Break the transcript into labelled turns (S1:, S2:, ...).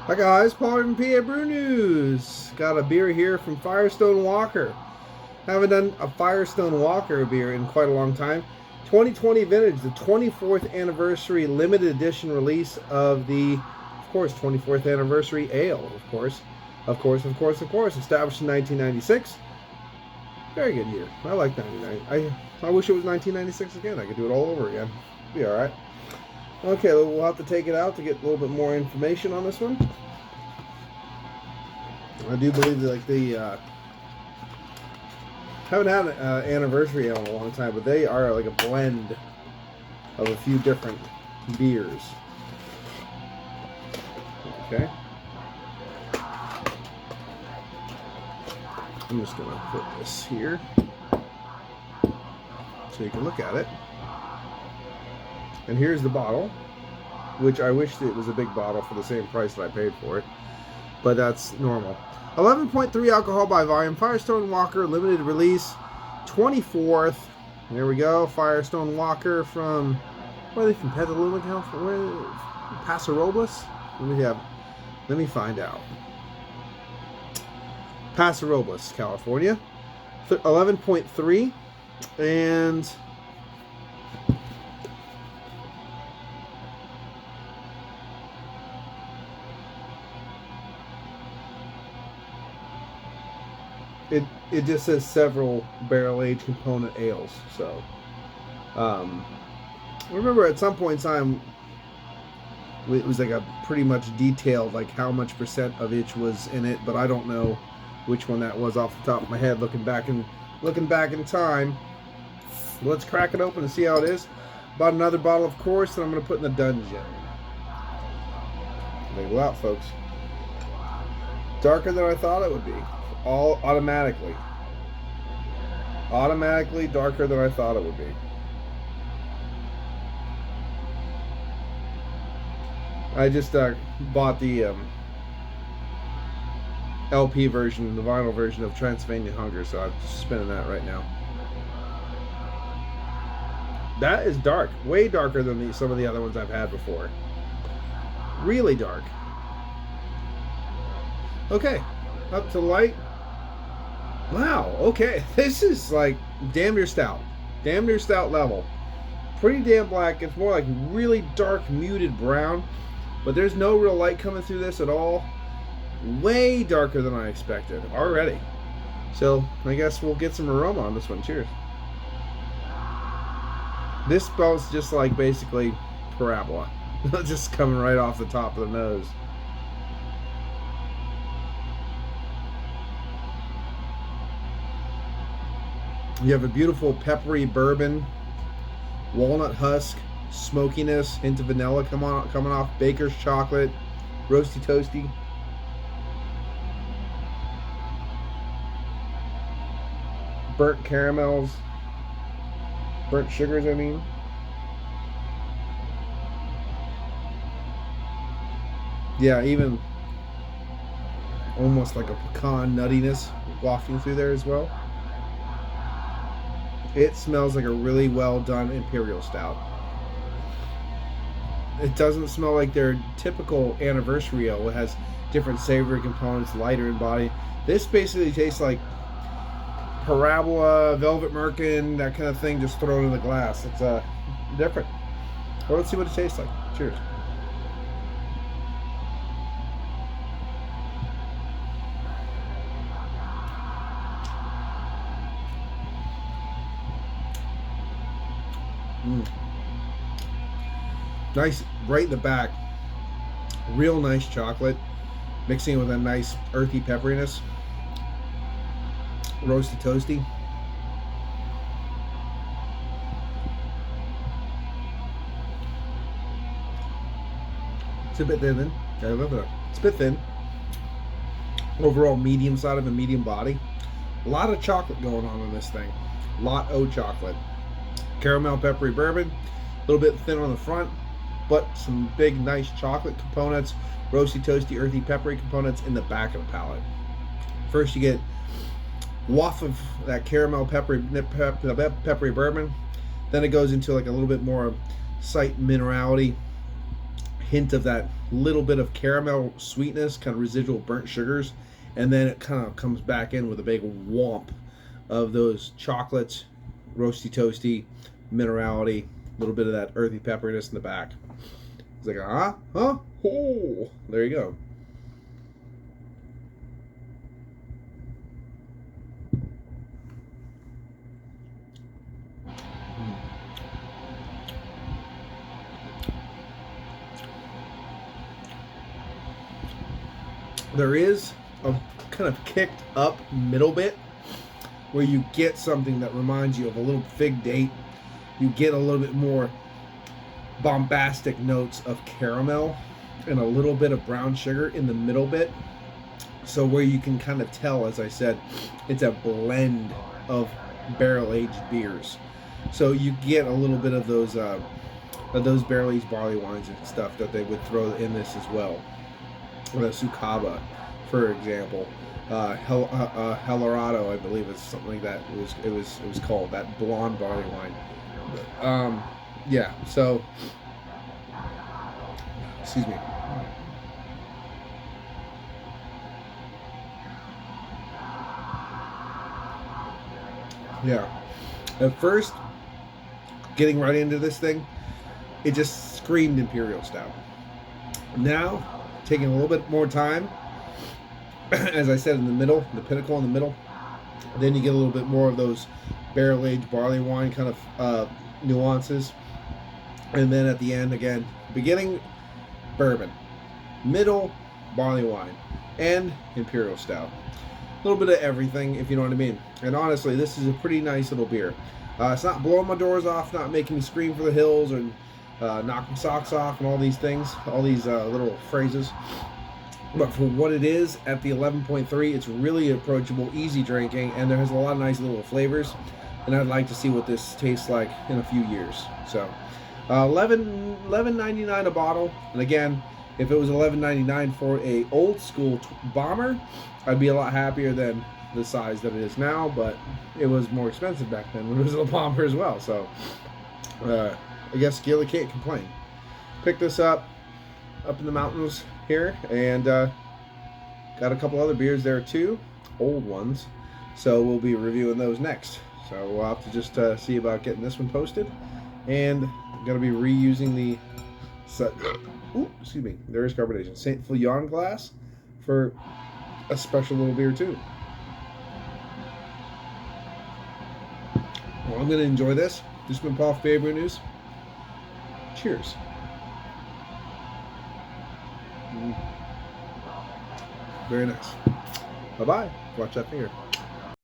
S1: Hi guys, Paul from PABrewNews. Got a beer here from Firestone Walker. Haven't done a Firestone Walker beer in quite a long time. 2020 vintage, the 24th anniversary limited edition release of the, of course, 24th anniversary ale, of course. Established in 1996. Very good year. I like 99. I wish it was 1996 again. I could do it all over again. Be alright. Okay, we'll have to take it out to get a little bit more information on this one. I do believe that haven't had an anniversary ale in a long time, but they are like a blend of a few different beers. Okay. I'm just going to put this here so you can look at it. And here's the bottle, which I wish it was a big bottle for the same price that I paid for it, but that's normal. 11.3 alcohol by volume, Firestone Walker, limited release, 24th. There we go, Firestone Walker from, where are they from, Petaluma, California? Paso Robles? Let me find out. Paso Robles, California. 11.3, and it just says several barrel-aged component ales. So, remember at some point in time, it was like a pretty much detailed, like how much percent of each was in it, but I don't know which one that was off the top of my head. Looking back in time, let's crack it open and see how it is. Bought another bottle, of course, that I'm going to put in the dungeon. Label out, folks. Darker than I thought it would be. All automatically darker than I thought it would be. I just bought the LP version, the vinyl version of Transylvania Hunger, so I'm just spinning that right now. That is dark, way darker than some of the other ones I've had before. Really dark. Okay, up to light. Wow, okay, this is like damn near stout level. Pretty damn black. It's more like really dark muted brown, but there's no real light coming through this at all. Way darker than I expected already. So I guess we'll get some aroma on this one. Cheers. This smells just like basically Parabola. Just coming right off the top of the nose. You have a beautiful peppery bourbon, walnut husk, smokiness, hint of vanilla coming off, baker's chocolate, roasty toasty. Burnt caramels, burnt sugars, I mean. Yeah, even almost like a pecan nuttiness wafting through there as well. It smells like a really well done imperial stout. It doesn't smell like their typical anniversary ale. It has different savory components, lighter in body. This basically tastes like Parabola, Velvet Merkin, that kind of thing, just thrown in the glass. It's different. Well, let's see what it tastes like. Cheers. Nice, right in the back. Real nice chocolate, mixing with a nice earthy pepperiness. Roasty toasty. It's a bit thin. I love it. It's a bit thin. Overall, medium side of a medium body. A lot of chocolate going on in this thing. A lot of chocolate. Caramel, peppery bourbon. A little bit thin on the front, but some big, nice chocolate components. Roasty, toasty, earthy, peppery components in the back of the palate. First, you get waft of that caramel, peppery bourbon. Then it goes into like a little bit more slight minerality, hint of that little bit of caramel sweetness, kind of residual burnt sugars, and then it kind of comes back in with a big whomp of those chocolates, roasty toasty, minerality, a little bit of that earthy pepperiness in the back. It's like, huh? Oh, there you go. There is a kind of kicked up middle bit where you get something that reminds you of a little fig date. You get a little bit more bombastic notes of caramel and a little bit of brown sugar in the middle bit. So where you can kind of tell, as I said, it's a blend of barrel-aged beers. So you get a little bit of those barrel-aged barley wines and stuff that they would throw in this as well. The Sukaba, for example, Helorado, I believe it's something like that. It was called that blonde barley wine. Yeah. So, excuse me. Yeah. At first, getting right into this thing, it just screamed Imperial Stout. Now, taking a little bit more time, as I said, in the middle, the pinnacle in the middle, then you get a little bit more of those barrel-aged barley wine kind of nuances. And then at the end, again, beginning, bourbon, middle, barley wine, and Imperial Stout. A little bit of everything, if you know what I mean. And honestly, this is a pretty nice little beer. It's not blowing my doors off, not making me scream for the hills, and knocking socks off and all these things, all these little phrases. But for what it is, at the 11.3, it's really approachable, easy drinking, and there has a lot of nice little flavors. And I'd like to see what this tastes like in a few years. So, $11.99 a bottle. And again, if it was $11.99 for a old school bomber, I'd be a lot happier than the size that it is now. But it was more expensive back then when it was a bomber as well. So, I guess Gilly can't complain. Picked this up in the mountains here, and got a couple other beers there too, old ones. So we'll be reviewing those next. So we'll have to just see about getting this one posted, and I'm gonna be reusing the excuse me, there is carbonation, Saint Fillon glass for a special little beer too. Well, I'm gonna enjoy this. This has been Paul for PABrewNews. Cheers. Very nice. Bye-bye. Watch that finger.